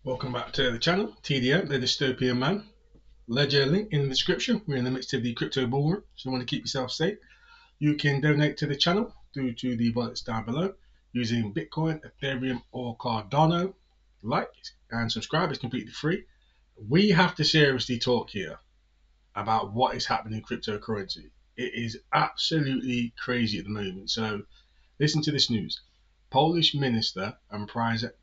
Welcome back to the channel, TDM, the Dystopian Man. Ledger link in the description. We're in the midst of the crypto bull run, so you want to keep yourself safe. You can donate to the channel through to the wallets down below using Bitcoin, Ethereum, or Cardano. Like and subscribe, it's completely free. We have to seriously talk here about what is happening in cryptocurrency. It is absolutely crazy at the moment. So listen to this news. Polish minister and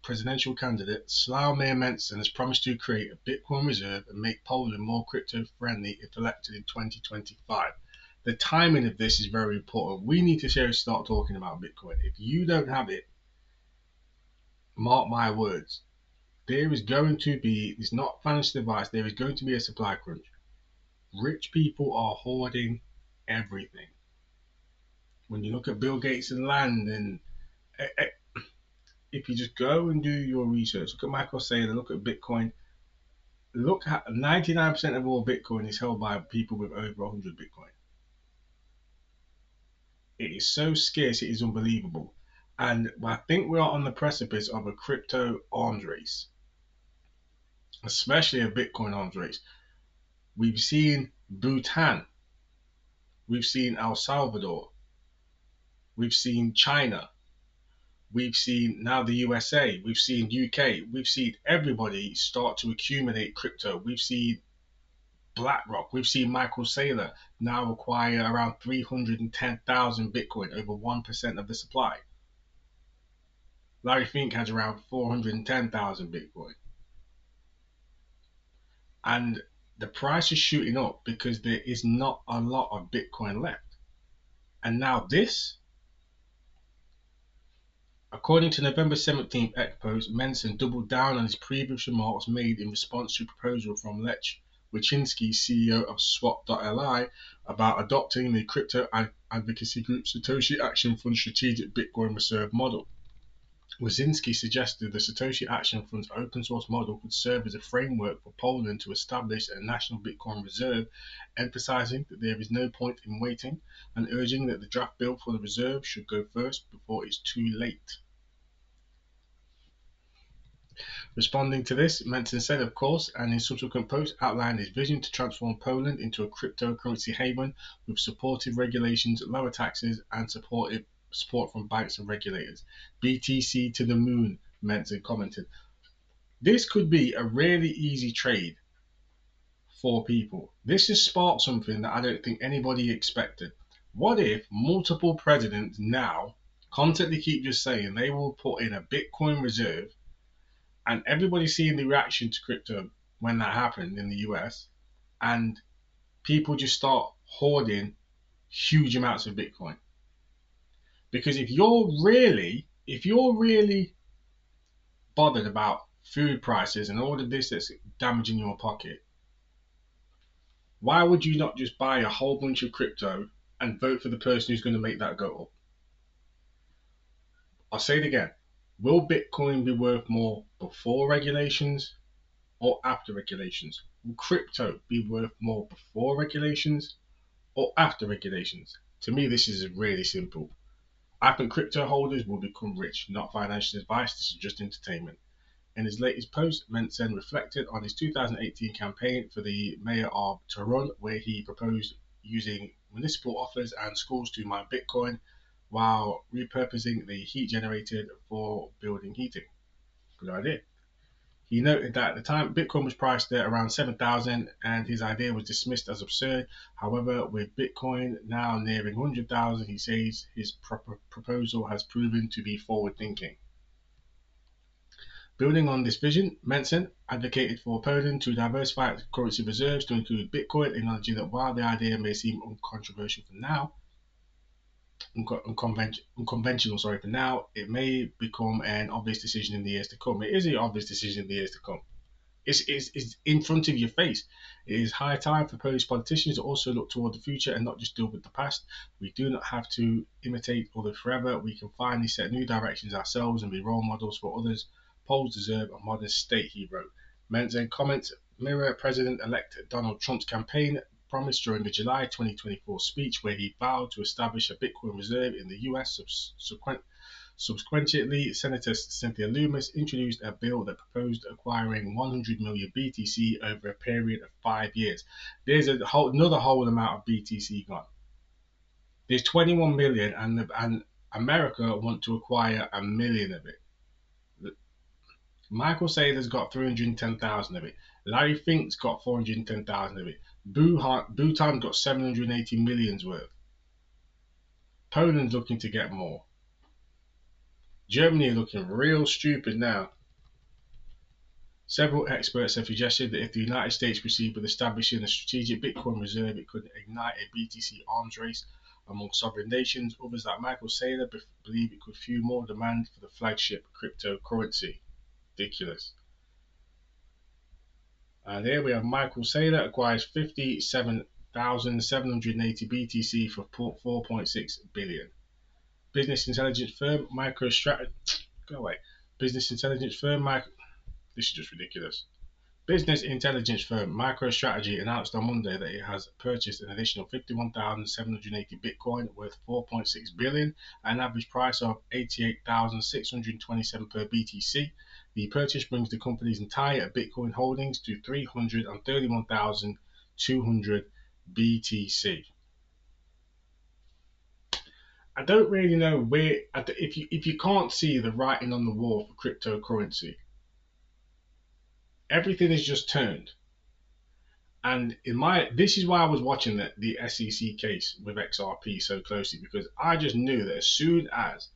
presidential candidate Sławomir Mencen has promised to create a Bitcoin reserve and make Poland more crypto-friendly if elected in 2025. The timing of this is very important. We need to seriously start talking about Bitcoin. If you don't have it, mark my words, there is going to be, it's not financial advice, there is going to be a supply crunch. Rich people are hoarding everything. When you look at Bill Gates and land and if you just go and do your research, look at Michael Saylor, look at Bitcoin, look at 99% of all Bitcoin is held by people with over 100 Bitcoin. It is so scarce, it is unbelievable. And I think we are on the precipice of a crypto arms race, especially a Bitcoin arms race. We've seen Bhutan, we've seen El Salvador, we've seen China, we've seen now the USA, we've seen UK, we've seen everybody start to accumulate crypto. We've seen BlackRock, we've seen Michael Saylor now acquire around 310,000 Bitcoin, over 1% of the supply. Larry Fink has around 410,000 Bitcoin. And the price is shooting up because there is not a lot of Bitcoin left. And now this, according to November 17th X Post, Mencen doubled down on his previous remarks made in response to a proposal from Lech Wyszynski, CEO of Swap.li, about adopting the crypto advocacy group Satoshi Action Fund strategic Bitcoin reserve model. Wyszynski suggested the Satoshi Action Fund's open source model could serve as a framework for Poland to establish a national Bitcoin reserve, emphasizing that there is no point in waiting and urging that the draft bill for the reserve should go first before it's too late. Responding to this, Mencen said, of course, and in subsequent posts outlined his vision to transform Poland into a cryptocurrency haven with supportive regulations, lower taxes, and support from banks and regulators. BTC to the moon, Mencen commented. This could be a really easy trade for people. This has sparked something that I don't think anybody expected. What if multiple presidents now constantly keep just saying they will put in a Bitcoin reserve, and everybody's seeing the reaction to crypto when that happened in the US, and people just start hoarding huge amounts of Bitcoin? Because if you're really bothered about food prices and all of this that's damaging your pocket, why would you not just buy a whole bunch of crypto and vote for the person who's going to make that go up? I'll say it again. Will Bitcoin be worth more before regulations or after regulations? Will crypto be worth more before regulations or after regulations? To me, this is really simple. I think crypto holders will become rich, not financial advice. This is just entertainment. In his latest post, Mencen reflected on his 2018 campaign for the mayor of Tehran, where he proposed using municipal offers and schools to mine Bitcoin while repurposing the heat generated for building heating. Good idea. He noted that at the time Bitcoin was priced at around 7,000 and his idea was dismissed as absurd. However, with Bitcoin now nearing 100,000, he says his proposal has proven to be forward thinking. Building on this vision, Mencen advocated for Poland to diversify its currency reserves to include Bitcoin, acknowledging that while the idea may seem uncontroversial for now, unconventional, for now, it may become an obvious decision in the years to come. It is an obvious decision in the years to come. It's in front of your face. It is high time for Polish politicians to also look toward the future and not just deal with the past. We do not have to imitate others forever. We can finally set new directions ourselves and be role models for others. Poles deserve a modern state, he wrote. Mencen comments mirror President-elect Donald Trump's campaign promise during the July 2024 speech, where he vowed to establish a Bitcoin reserve in the US. Subsequently, Senator Cynthia Lummis introduced a bill that proposed acquiring 100 million BTC over a period of 5 years. There's another whole amount of BTC gone. There's 21 million, and America want to acquire a million of it. Michael Saylor's got 310,000 of it. Larry Fink's got 410,000 of it. Bhutan got 780 millions worth. Poland's looking to get more. Germany are looking real stupid now. Several experts have suggested that if the United States proceed with establishing a strategic Bitcoin reserve, it could ignite a BTC arms race among sovereign nations. Others, like Michael Saylor, believe it could fuel more demand for the flagship cryptocurrency. Ridiculous. And here we have Michael Saylor acquires 57,780 BTC for 4.6 billion. Business intelligence firm MicroStrategy. Go away. Business intelligence firm This is just ridiculous. Business intelligence firm MicroStrategy announced on Monday that it has purchased an additional 51,780 Bitcoin worth 4.6 billion at an average price of 88,627 per BTC. The purchase brings the company's entire Bitcoin holdings to 331,200 BTC. I don't really know where, if you can't see the writing on the wall for cryptocurrency, everything is just turned. And this is why I was watching the SEC case with XRP so closely, because I just knew that as soon as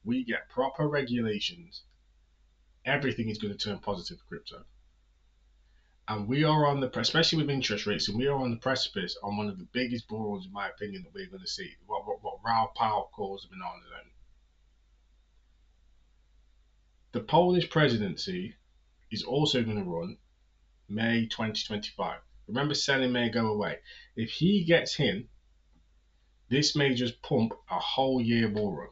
we get proper regulations, everything is going to turn positive for crypto. And we are on the, especially with interest rates, and we are on the precipice on one of the biggest bull runs, in my opinion, that we're going to see. What Raoul Pal calls a banana zone. The Polish presidency is also going to run May 2025. Remember, selling may go away. If he gets in, this may just pump a whole year bull run.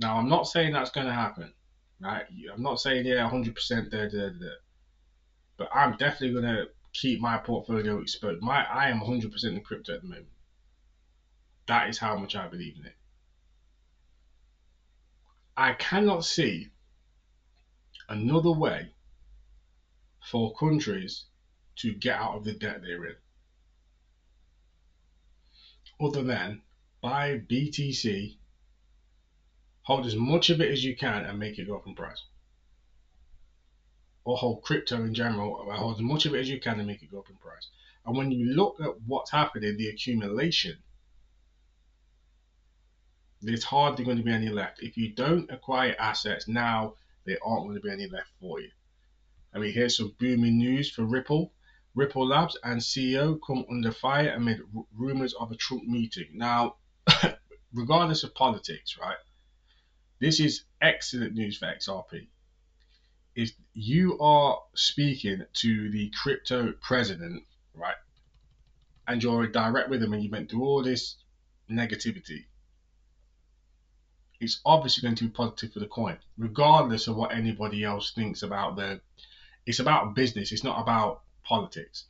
Now, I'm not saying that's going to happen, right? I'm not saying, yeah, 100% there. But I'm definitely going to keep my portfolio exposed. I am 100% in crypto at the moment. That is how much I believe in it. I cannot see another way for countries to get out of the debt they're in, other than buy BTC, hold as much of it as you can and make it go up in price. Or hold crypto in general, hold as much of it as you can and make it go up in price. And when you look at what's happening, the accumulation, there's hardly going to be any left. If you don't acquire assets now, there aren't going to be any left for you. I mean, here's some booming news for Ripple. Ripple Labs and CEO come under fire amid rumors of a Trump meeting. Now, regardless of politics, right? This is excellent news for XRP. If you are speaking to the crypto president, right, and you're direct with him and you went through all this negativity, it's obviously going to be positive for the coin, regardless of what anybody else thinks about it's about business, it's not about politics.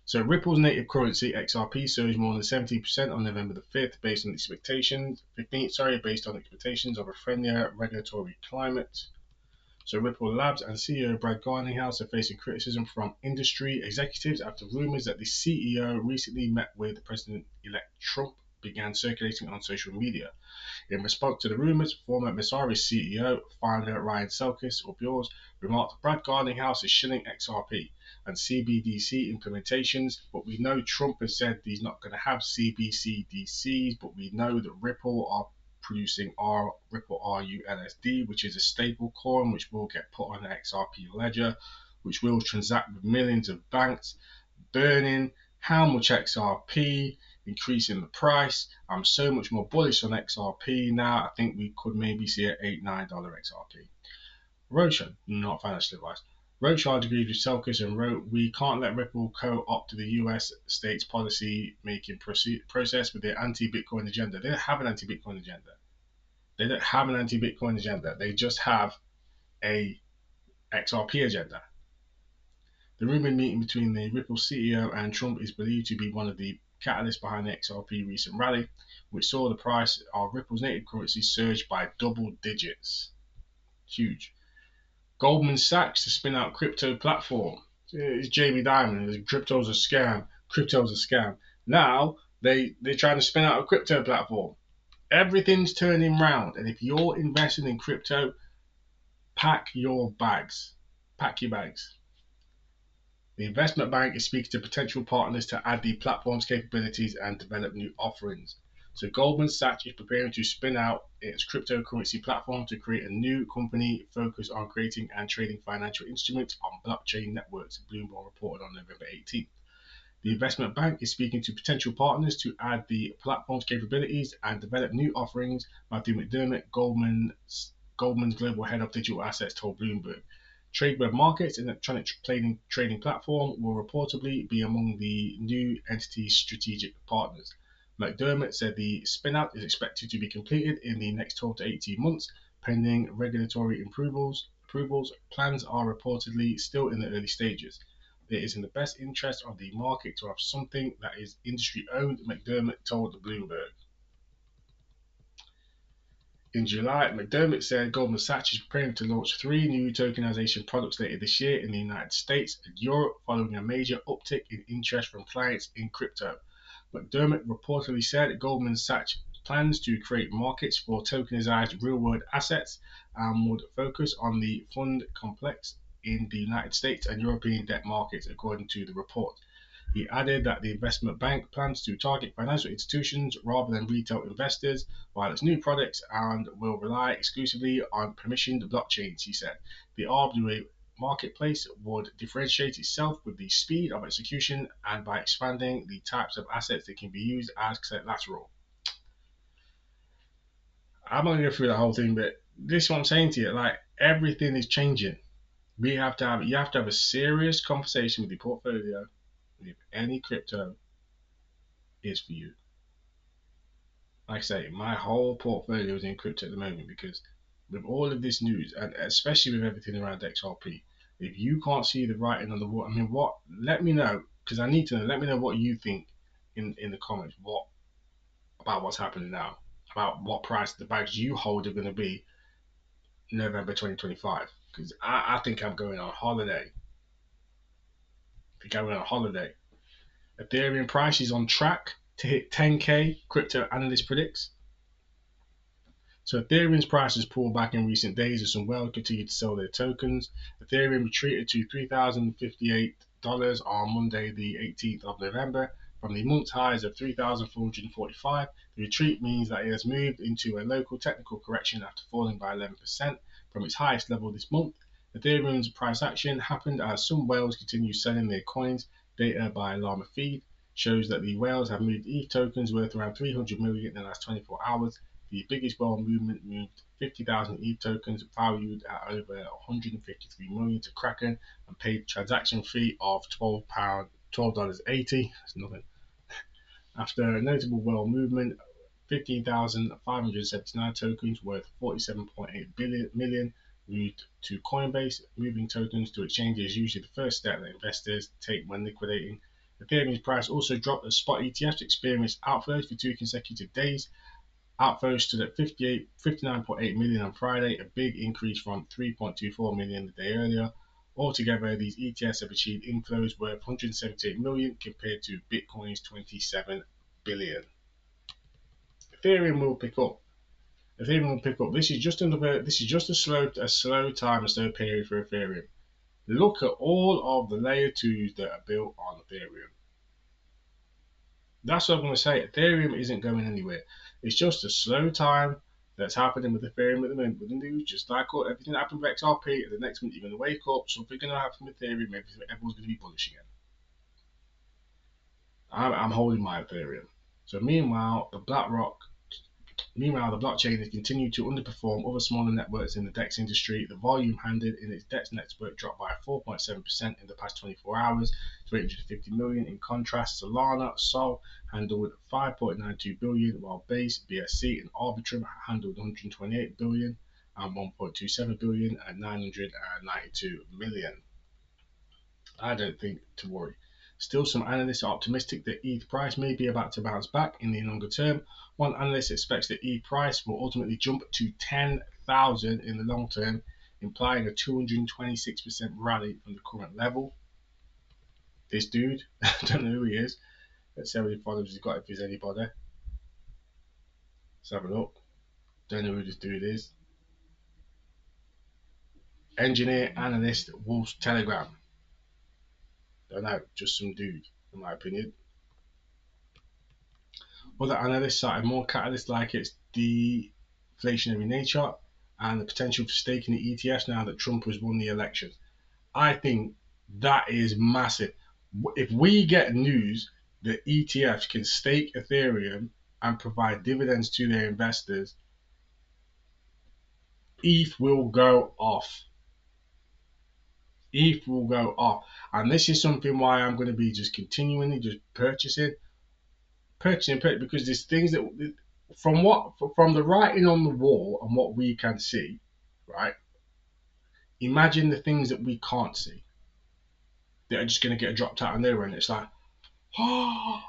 So Ripple's native currency, XRP, surged more than 70% on November the 5th based on expectations, based on expectations of a friendlier regulatory climate. So Ripple Labs and CEO Brad Garlinghouse are facing criticism from industry executives after rumors that the CEO recently met with President-elect Trump began circulating on social media. In response to the rumors, former Messari CEO, founder Ryan Selkis, or Bjors, remarked Brad Garlinghouse is shilling XRP and CBDC implementations, but we know Trump has said he's not going to have CBCDCs, but we know that Ripple are producing Ripple RULSD, which is a stable coin which will get put on the XRP ledger, which will transact with millions of banks, burning how much XRP, increasing the price. I'm so much more bullish on XRP now. I think we could maybe see an $8-9 XRP. Roshan, not financial advice. Rothschild agreed with Selkis and wrote, "We can't let Ripple co-opt to the US state's policy-making process with their anti-Bitcoin agenda." They don't have an anti-Bitcoin agenda. They don't have an anti-Bitcoin agenda. They just have a XRP agenda. The rumored meeting between the Ripple CEO and Trump is believed to be one of the catalysts behind the XRP recent rally, which saw the price of Ripple's native currency surge by double digits. Huge. Goldman Sachs to spin out crypto platform. It's Jamie Dimon. Crypto's a scam. Crypto's a scam. Now they're trying to spin out a crypto platform. Everything's turning round, and if you're investing in crypto, pack your bags. Pack your bags. The investment bank is speaking to potential partners to add the platform's capabilities and develop new offerings. So Goldman Sachs is preparing to spin out its cryptocurrency platform to create a new company focused on creating and trading financial instruments on blockchain networks, Bloomberg reported on November 18th. The investment bank is speaking to potential partners to add the platform's capabilities and develop new offerings, Matthew McDermott, Goldman's global head of digital assets, told Bloomberg. Tradeweb Markets, an electronic trading platform, will reportedly be among the new entity's strategic partners. McDermott said the spinout is expected to be completed in the next 12 to 18 months, pending regulatory approvals. Plans are reportedly still in the early stages. It is in the best interest of the market to have something that is industry owned, McDermott told Bloomberg. In July, McDermott said Goldman Sachs is preparing to launch 3 new tokenization products later this year in the United States and Europe, following a major uptick in interest from clients in crypto. McDermott reportedly said Goldman Sachs plans to create markets for tokenized real-world assets and would focus on the fund complex in the United States and European debt markets, according to the report. He added that the investment bank plans to target financial institutions rather than retail investors, while its new products and will rely exclusively on permissioned blockchains, he said. The RWA marketplace would differentiate itself with the speed of execution and by expanding the types of assets that can be used as collateral. I'm not going to go through the whole thing, but this is what I'm saying to you. Like, everything is changing. You have to have a serious conversation with your portfolio if any crypto is for you. Like I say, my whole portfolio is in crypto at the moment because with all of this news, and especially with everything around XRP, if you can't see the writing on the wall, let me know, because I need to know, let me know what you think in the comments, about what's happening now, about what price the bags you hold are going to be November 2025, because I think I'm going on holiday. Ethereum price is on track to hit 10K, crypto analyst predicts. So Ethereum's price has pulled back in recent days as some whales continue to sell their tokens. Ethereum retreated to $3,058 on Monday, the 18th of November, from the month's highs of $3,445. The retreat means that it has moved into a local technical correction after falling by 11% from its highest level this month. Ethereum's price action happened as some whales continue selling their coins. Data by Llama Feed shows that the whales have moved ETH tokens worth around 300 million in the last 24 hours. The biggest whale movement moved 50,000 ETH tokens valued at over 153 million to Kraken and paid a transaction fee of $12.80. That's nothing. After a notable whale movement, 15,579 tokens worth 47.8 million moved to Coinbase. Moving tokens to exchanges is usually the first step that investors take when liquidating. Ethereum's price also dropped as spot ETFs experienced outflows for 2 consecutive days. Outflows stood at 59.8 million on Friday, a big increase from 3.24 million the day earlier. Altogether, these ETFs have achieved inflows worth 178 million compared to Bitcoin's 27 billion. Ethereum will pick up. This is just a slow time and slow period for Ethereum. Look at all of the layer 2s that are built on Ethereum. That's what I'm going to say. Ethereum isn't going anywhere. It's just a slow time that's happening with Ethereum at the moment with the news. Just like everything that happened with XRP, the next minute you're going to wake up, something going to happen with Ethereum, maybe everyone's going to be bullish again. I'm holding my Ethereum. So meanwhile, the blockchain has continued to underperform other smaller networks in the DEX industry. The volume handled in its DEX network dropped by 4.7% in the past 24 hours to 850 million. In contrast, Solana, Sol, handled 5.92 billion, while Base, BSC, and Arbitrum handled 128 billion and 1.27 billion and 992 million. I don't think to worry. Still, some analysts are optimistic that ETH price may be about to bounce back in the longer term. One analyst expects that ETH price will ultimately jump to 10,000 in the long term, implying a 226% rally from the current level. This dude, I don't know who he is. Let's see how many followers he's got, if he's anybody. Let's have a look. Don't know who this dude is. Engineer analyst Wolf's Telegram. Don't know, just some dude, in my opinion. Other analysts cited more catalysts like its deflationary nature and the potential for staking the ETFs now that Trump has won the election. I think that is massive. If we get news that ETFs can stake Ethereum and provide dividends to their investors, ETH will go off. ETH will go off. And this is something why I'm going to be just continually just purchasing, because there's things that from the writing on the wall and what we can see, right? Imagine the things that we can't see that are just going to get dropped out of nowhere, and it's like, oh,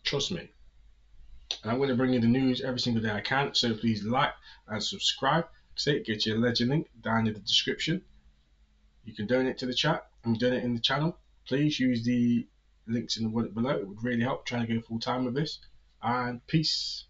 trust me. And I'm going to bring you the news every single day I can. So please like and subscribe. Get your Ledger link down in the description. You can donate to the chat and donate in the channel. Please use the links in the word below. It would really help trying to go full time with this. And peace.